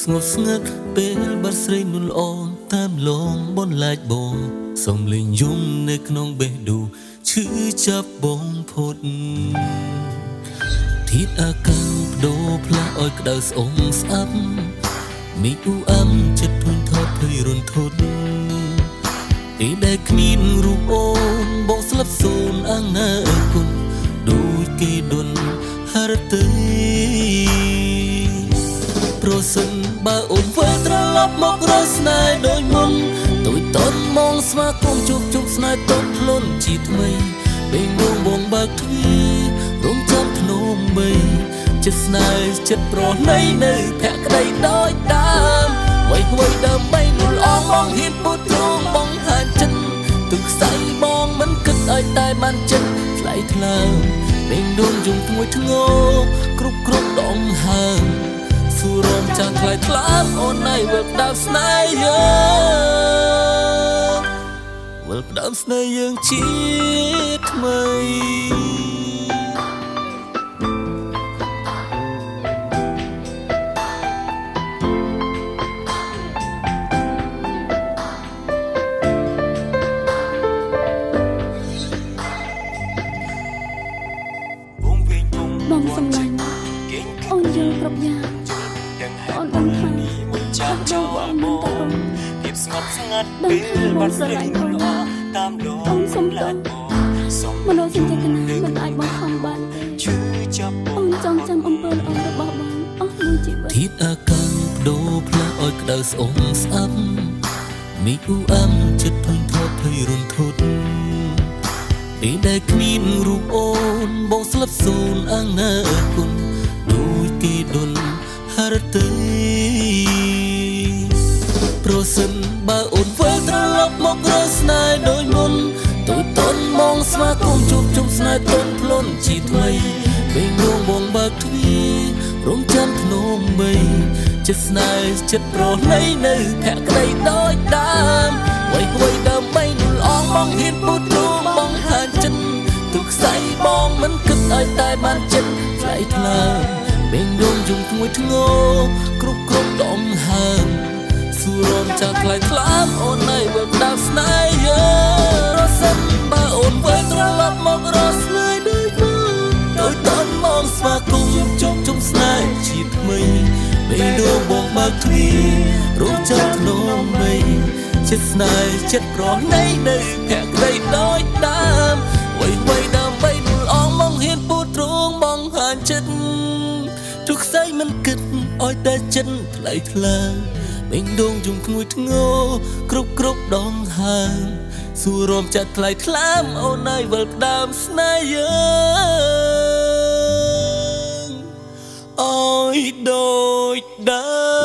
ស្ងប់ស្ងាត់ពេលបាត់ស្រីនួនល្អតាមលងបនឡាចបងសំលេងយំនៅក្នុងបេះដូងឈឺចាប់បងផុតធាតអាកាំងបដូរផ្លាស់ឲ្យក្តៅស្អុំស្អាប់មីអ៊ូអាំចិត្តធុញថប់ភ័យរន្ធត់ពេលដែលគ្មានរូបអូនបងស្លាប់សូន្យអាងណាគុណដូចគេដុនហរទេប្រសិនបើអូនវិលត្រឡប់មករកស្នេហ៍ដូចមុនទួយតន់មងស្វាគមន៍ជប់ស្នេហ៍តន់ខ្លួនជាថ្មីពេលងងបងបើកទ្វាររងចាំភ្នំបីចិត្តស្នេហ៍ចិត្តប្រណីនៅភក្តីដោយដើមໄວដើម្បីនួលអងបងហ៊ានពុតទ្រង់បងហានចិត្តទឹកខ្សែបងមិនគិតឲ្យតែបានចិត្តថ្លៃថ្លើមពេលដួងយំធ្ងួយធ្ងរគ្រប់ដងហើមសួររំចាំថ្លៃថ្លាមអូនឯងវិលផ្ដើមស្នេហ៍យើងវិលផ្ដើមស្នេហ៍យើងជាថ្មីបងសម្លាញ់អូនយល់គ្រប់យ៉ាងអូនដឹងថាចាស់ចូលបងភាពស្ងប់ស្ងាត់ពេលបាត់ស្រីល្អតាមលងអូនសុំទោសមនោសញ្ចេតនាមិនអាចបងខំបានឈឺចាប់អូនចង់ចាំអំពើល្អរបស់បងអស់មួយជីវិតធាតអាកាំងបដូរផ្លាស់ឲ្យក្តៅស្អុំស្អាប់មីអ៊ូអាំចិត្តធុញថប់ភ័យរន្ធត់ពេលដែលគ្មានរូបអូនបងស្លាប់សូន្យអាងណាគុណដូចគេដុនហរទេប្រសិនបើអូនវិលត្រឡប់មករកស្នេហ៍ដូចមុនទួយតន់មងស្វាគមន៍ជប់ស្នេហ៍តន់ភ្លន់ជាថ្មីពេលងងបងបើកទ្វាររងចាំភ្នំបីចិត្តស្នេហ៍ចិត្តប្រណីនៅភក្តីដោយដើមໄວដើម្បីនួលអងបងហ៊ានពុតទ្រង់បងហានចិត្តទុកខ្សែបងមិនគិតឲ្យតែបានចិត្តថ្លៃថ្លើមពេលដួងយំធ្ងួយធ្ងរគ្រប់ដងហើមសួររំចាំថ្លៃថ្លាមអូនឯងវិលផ្ដើមស្នេហ៍យើងប្រសិនបើអូនវិលត្រឡប់មករកស្នេហ៍ដូចមុនដោយតន់មងស្វាគមន៍ជុំស្នេហ៍ជាថ្មីពេលដួងបងបើកទ្វាររងចាំភ្នំបីចិត្តស្នេហ៍ចិត្តប្រណីនៅភក្តីដោយដើមໄວដើម្បីនួលអងបងហ៊ានពុតទ្រង់បងហានចិត្តទុកខ្សែមិនគិតឲ្យតែចិត្តថ្លៃថ្លាបេងដងយំធ្ងួយធ្ងរគ្រប់ដងហើមសួររំចាត់ថ្លៃថ្លាមអូនឯងវិលផ្ដើមស្នេហ៍យើងអើយដូចដើម